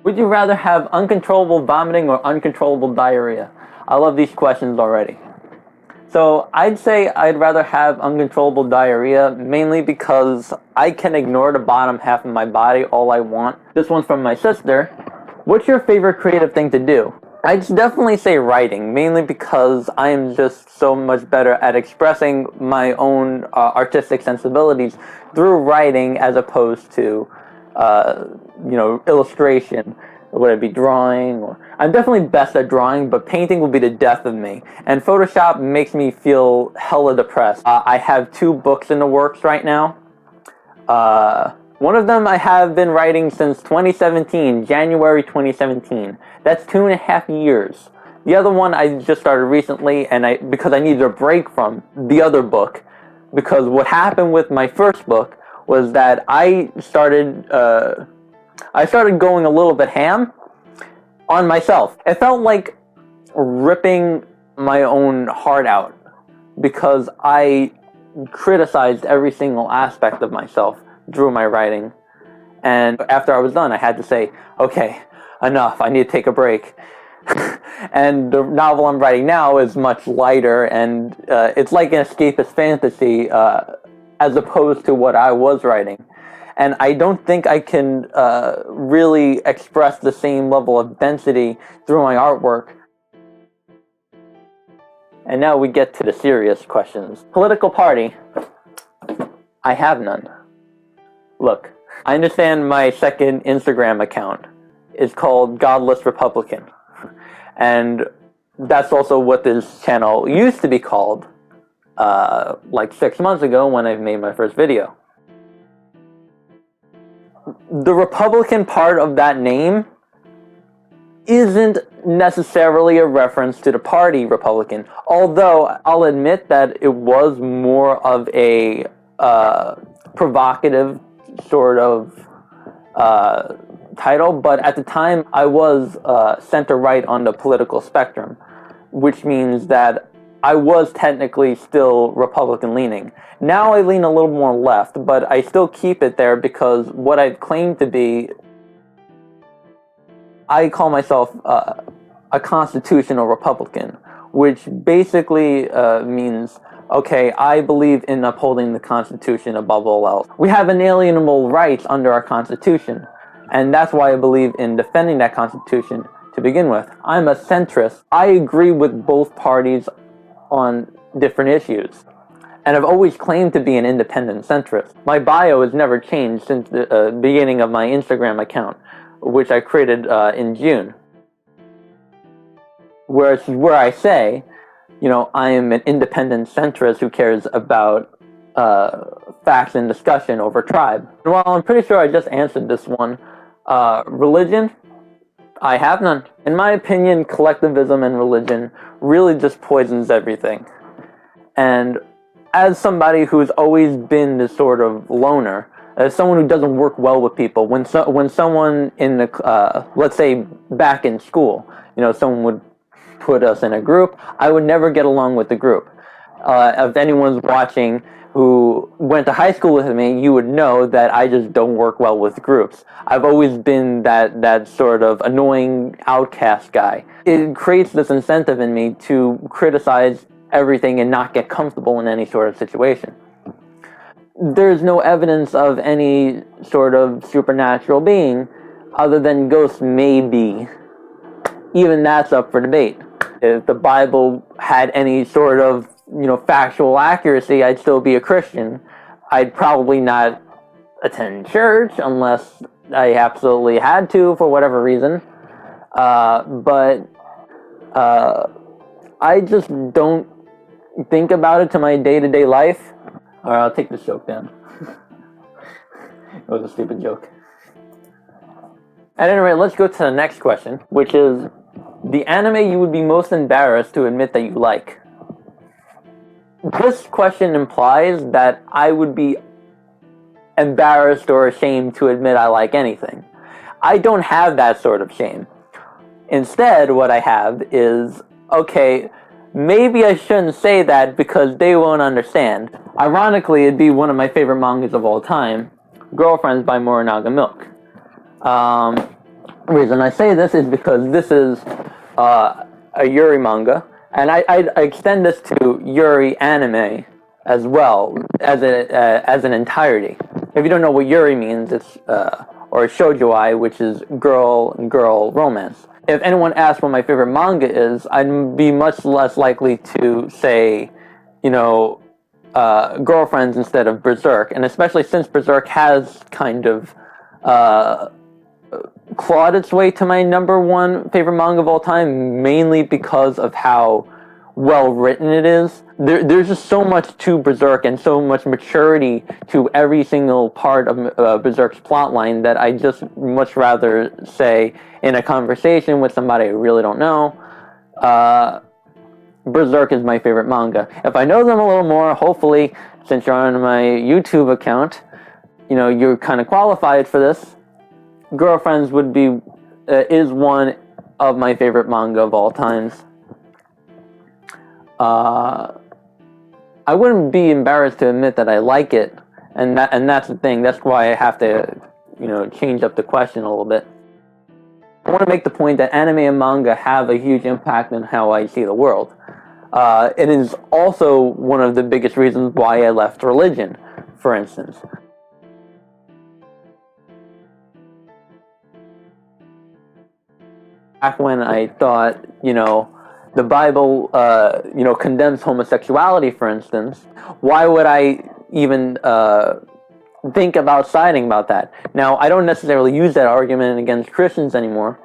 Would you rather have uncontrollable vomiting or uncontrollable diarrhea? I love these questions already. So I'd say I'd rather have uncontrollable diarrhea, mainly because I can ignore the bottom half of my body all I want. This one's from my sister. What's your favorite creative thing to do? I'd definitely say writing, mainly because I am just so much better at expressing my own artistic sensibilities through writing as opposed to illustration. Would it be drawing? Or I'm definitely best at drawing, but painting will be the death of me. And Photoshop makes me feel hella depressed. I have 2 books in the works right now. One of them I have been writing since 2017, January 2017. That's 2.5 years. The other one I just started recently, and because I needed a break from the other book, because what happened with my first book was that I started going a little bit ham on myself. It felt like ripping my own heart out because I criticized every single aspect of myself through my writing. And after I was done, I had to say, okay, enough, I need to take a break. And the novel I'm writing now is much lighter, and it's like an escapist fantasy as opposed to what I was writing. And I don't think I can really express the same level of density through my artwork. And now we get to the serious questions. Political party. I have none. Look, I understand my second Instagram account is called Godless Republican. And that's also what this channel used to be called like 6 months ago when I made my first video. The Republican part of that name isn't necessarily a reference to the party Republican, although I'll admit that it was more of a provocative sort of title, but at the time I was center-right on the political spectrum, which means that I was technically still Republican-leaning. Now I lean a little more left, but I still keep it there because what I claim to be, I call myself a constitutional Republican, which basically means, okay, I believe in upholding the Constitution above all else. We have inalienable rights under our Constitution, and that's why I believe in defending that Constitution to begin with. I'm a centrist. I agree with both parties on different issues, and I've always claimed to be an independent centrist. My bio has never changed since the beginning of my Instagram account, which I created in June, where I say, you know, I am an independent centrist who cares about facts and discussion over tribe. Well, I'm pretty sure I just answered this one. Religion? I have none. In my opinion, collectivism and religion really just poisons everything. And as somebody who's always been this sort of loner, as someone who doesn't work well with people, when someone in the, let's say back in school, you know, someone would put us in a group, I would never get along with the group. If anyone's watching who went to high school with me, you would know that I just don't work well with groups. I've always been that sort of annoying outcast guy. It creates this incentive in me to criticize everything and not get comfortable in any sort of situation. There's no evidence of any sort of supernatural being other than ghosts maybe. Even that's up for debate. If the Bible had any sort of, you know, factual accuracy, I'd still be a Christian. I'd probably not attend church unless I absolutely had to for whatever reason. But I just don't think about it to my day-to-day life. Alright, I'll take this joke down. It was a stupid joke. At any rate, let's go to the next question, which is the anime you would be most embarrassed to admit that you like. This question implies that I would be embarrassed or ashamed to admit I like anything. I don't have that sort of shame. Instead, what I have is, okay, maybe I shouldn't say that because they won't understand. Ironically, it'd be one of my favorite mangas of all time, Girlfriends by Morinaga Milk. The reason I say this is because this is a Yuri manga, and I extend this to Yuri anime as well as an entirety. If you don't know what Yuri means, it's or shoujo, which is girl and girl romance. If anyone asks what my favorite manga is, I'd be much less likely to say, Girlfriends instead of Berserk, and especially since Berserk has kind of clawed its way to my number one favorite manga of all time, mainly because of how well written it is. There's just so much to Berserk and so much maturity to every single part of Berserk's plotline that I just much rather say in a conversation with somebody I really don't know, Berserk is my favorite manga. If I know them a little more, hopefully, since you're on my YouTube account, you're kind of qualified for this. Girlfriends is one of my favorite manga of all times. I wouldn't be embarrassed to admit that I like it, and that's the thing. That's why I have to, change up the question a little bit. I want to make the point that anime and manga have a huge impact on how I see the world. It is also one of the biggest reasons why I left religion, for instance. Back when I thought, the Bible, condemns homosexuality, for instance, why would I even think about siding about that? Now, I don't necessarily use that argument against Christians anymore,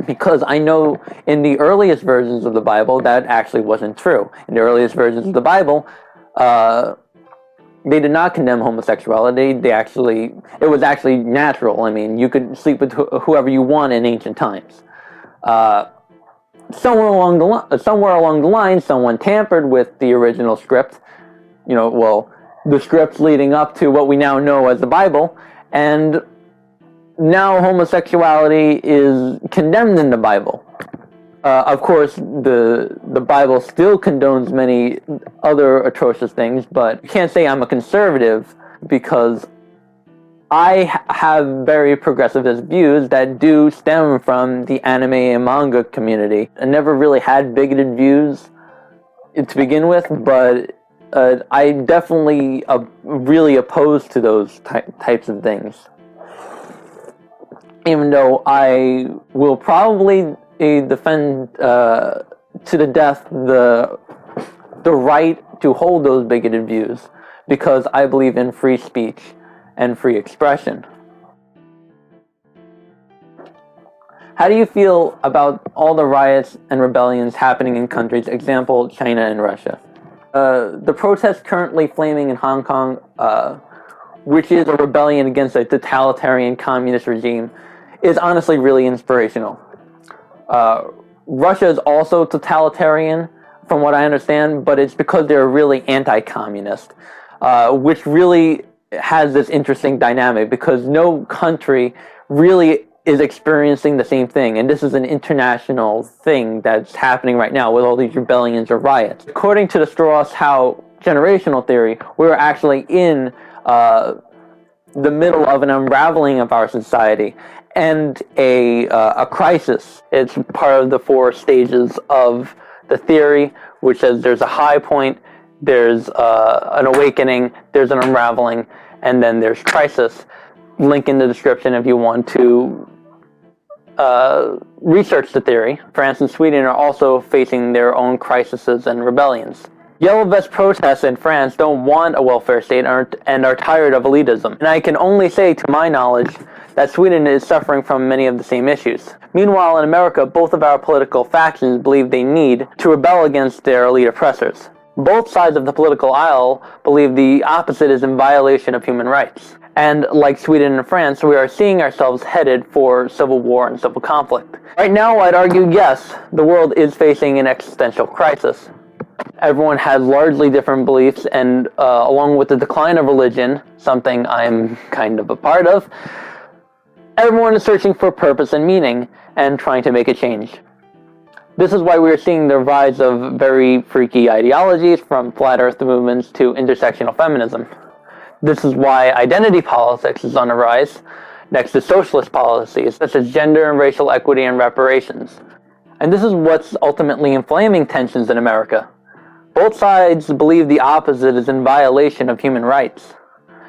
because I know in the earliest versions of the Bible that actually wasn't true. In the earliest versions of the Bible, they did not condemn homosexuality. It was actually natural. I mean, you could sleep with whoever you want in ancient times. Somewhere along the line, someone tampered with the original script, the scripts leading up to what we now know as the Bible, and now homosexuality is condemned in the Bible. Of course, the Bible still condones many other atrocious things, but you can't say I'm a conservative because I have very progressivist views that do stem from the anime and manga community. I never really had bigoted views to begin with, but I definitely really opposed to those types of things. Even though I will probably defend to the death the right to hold those bigoted views, because I believe in free speech and free expression. How do you feel about all the riots and rebellions happening in countries, example, China and Russia? The protests currently flaming in Hong Kong, which is a rebellion against a totalitarian communist regime, is honestly really inspirational. Russia is also totalitarian, from what I understand, but it's because they're really anti-communist, which really has this interesting dynamic, because no country really is experiencing the same thing, and this is an international thing that's happening right now with all these rebellions or riots. According to the Strauss-Howe Generational Theory, we're actually in the middle of an unraveling of our society and a crisis. It's part of the 4 stages of the theory, which says there's a high point, there's an awakening, there's an unraveling, and then there's crisis. Link in the description if you want to research the theory. France and Sweden are also facing their own crises and rebellions. Yellow Vest protests in France don't want a welfare state and are tired of elitism. And I can only say, to my knowledge, that Sweden is suffering from many of the same issues. Meanwhile, in America, both of our political factions believe they need to rebel against their elite oppressors. Both sides of the political aisle believe the opposite is in violation of human rights. And like Sweden and France, we are seeing ourselves headed for civil war and civil conflict. Right now, I'd argue, yes, the world is facing an existential crisis. Everyone has largely different beliefs, and along with the decline of religion, something I'm kind of a part of, everyone is searching for purpose and meaning and trying to make a change. This is why we are seeing the rise of very freaky ideologies, from flat earth movements to intersectional feminism. This is why identity politics is on the rise, next to socialist policies, such as gender and racial equity and reparations. And this is what's ultimately inflaming tensions in America. Both sides believe the opposite is in violation of human rights.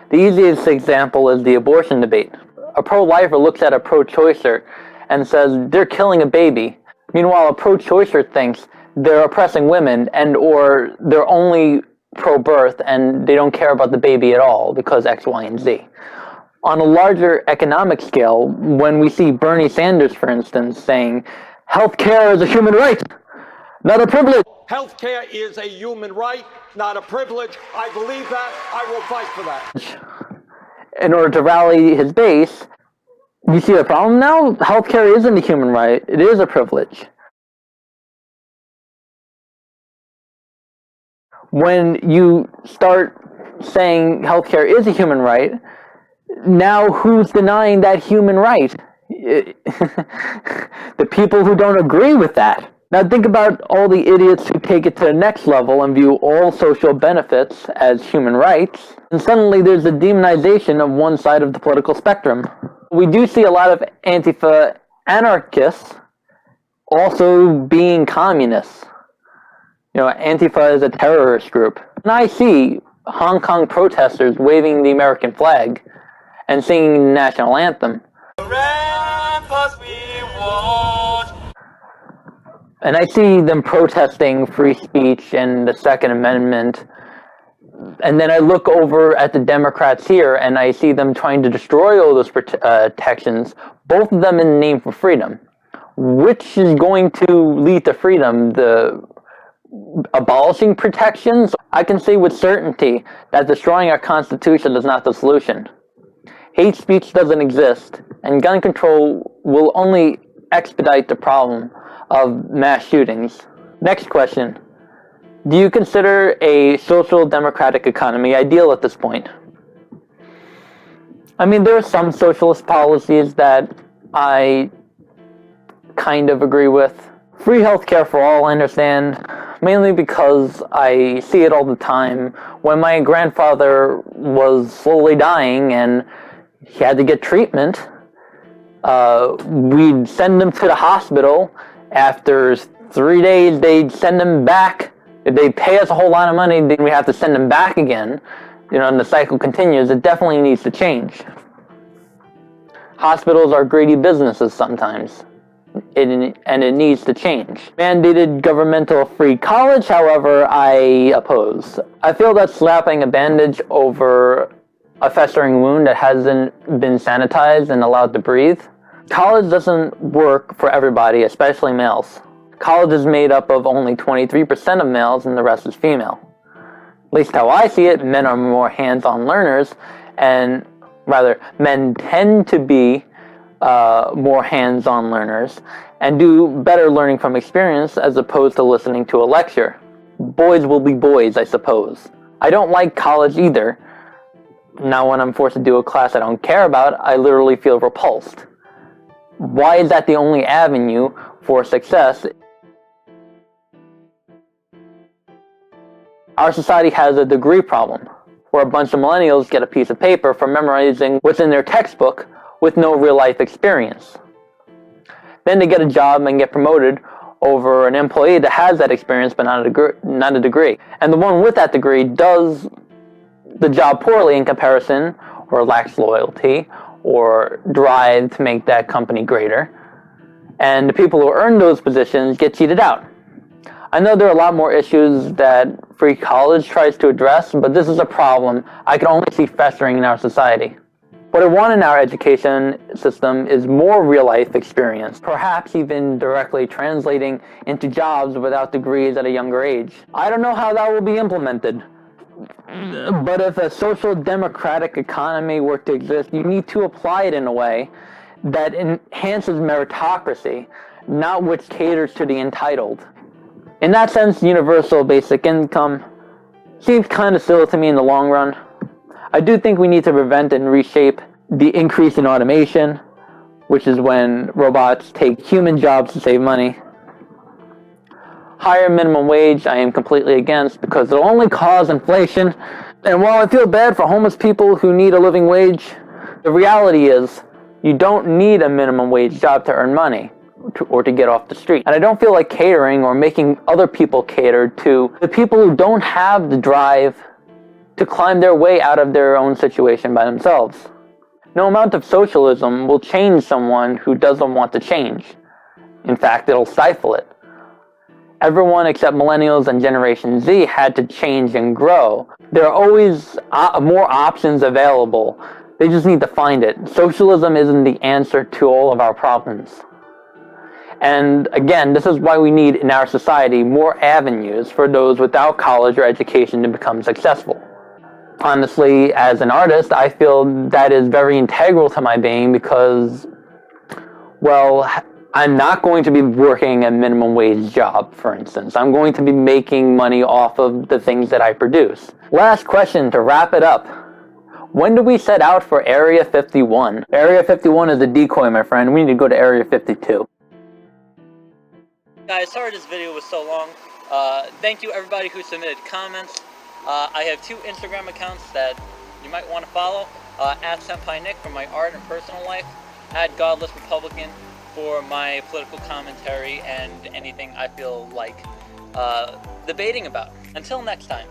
The easiest example is the abortion debate. A pro-lifer looks at a pro-choicer and says they're killing a baby. Meanwhile, a pro-choicer thinks they're oppressing women and or they're only pro-birth and they don't care about the baby at all because X, Y, and Z. On a larger economic scale, when we see Bernie Sanders, for instance, saying, healthcare is a human right, not a privilege. Healthcare is a human right, not a privilege. I believe that. I will fight for that. In order to rally his base, you see the problem now? Healthcare isn't a human right, it is a privilege. When you start saying healthcare is a human right, now who's denying that human right? The people who don't agree with that. Now think about all the idiots who take it to the next level and view all social benefits as human rights, and suddenly there's a demonization of one side of the political spectrum. We do see a lot of Antifa anarchists also being communists. You know, Antifa is a terrorist group. And I see Hong Kong protesters waving the American flag and singing the national anthem. And I see them protesting free speech and the Second Amendment. And then I look over at the Democrats here and I see them trying to destroy all those protections, both of them in the name for freedom. Which is going to lead to freedom? The abolishing protections? I can say with certainty that destroying our Constitution is not the solution. Hate speech doesn't exist, and gun control will only expedite the problem of mass shootings. Next question. Do you consider a social democratic economy ideal at this point? I mean, there are some socialist policies that I kind of agree with. Free healthcare for all, I understand, mainly because I see it all the time. When my grandfather was slowly dying and he had to get treatment, we'd send him to the hospital. After 3 days, they'd send him back. They'd pay us a whole lot of money, then we have to send him back again. You know, and the cycle continues. It definitely needs to change. Hospitals are greedy businesses sometimes, and it needs to change. Mandated governmental free college, however, I oppose. I feel that slapping a bandage over a festering wound that hasn't been sanitized and allowed to breathe. College doesn't work for everybody, especially males. College is made up of only 23% of males and the rest is female. At least how I see it, men are more hands-on learners, and rather, men tend to be more hands-on learners and do better learning from experience as opposed to listening to a lecture. Boys will be boys, I suppose. I don't like college either. Now when I'm forced to do a class I don't care about, I literally feel repulsed. Why is that the only avenue for success? Our society has a degree problem, where a bunch of millennials get a piece of paper for memorizing what's in their textbook with no real-life experience. Then they get a job and get promoted over an employee that has that experience but not a degree. And the one with that degree does the job poorly in comparison, or lacks loyalty, or drive to make that company greater. And the people who earn those positions get cheated out. I know there are a lot more issues that free college tries to address, but this is a problem I can only see festering in our society. What I want in our education system is more real-life experience, perhaps even directly translating into jobs without degrees at a younger age. I don't know how that will be implemented. But if a social democratic economy were to exist, you need to apply it in a way that enhances meritocracy, not which caters to the entitled. In that sense, universal basic income seems kind of silly to me in the long run. I do think we need to prevent and reshape the increase in automation, which is when robots take human jobs to save money. Higher minimum wage, I am completely against because it'll only cause inflation. And while I feel bad for homeless people who need a living wage, the reality is You don't need a minimum wage job to earn money or to get off the street. And I don't feel like catering or making other people cater to the people who don't have the drive to climb their way out of their own situation by themselves. No amount of socialism will change someone who doesn't want to change. In fact, it'll stifle it. Everyone except millennials and Generation Z had to change and grow. There are always more options available. They just need to find it. Socialism isn't the answer to all of our problems. And again, this is why we need in our society more avenues for those without college or education to become successful. Honestly, as an artist, I feel that is very integral to my being because, well, I'm not going to be working a minimum wage job, for instance. I'm going to be making money off of the things that I produce. Last question to wrap it up. When do we set out for Area 51? Area 51 is a decoy, my friend. We need to go to Area 52. Guys, sorry this video was so long. Thank you everybody who submitted comments. I have 2 Instagram accounts that you might want to follow. At Senpai Nick for my art and personal life. At Godless Republican for my political commentary and anything I feel like debating about. Until next time.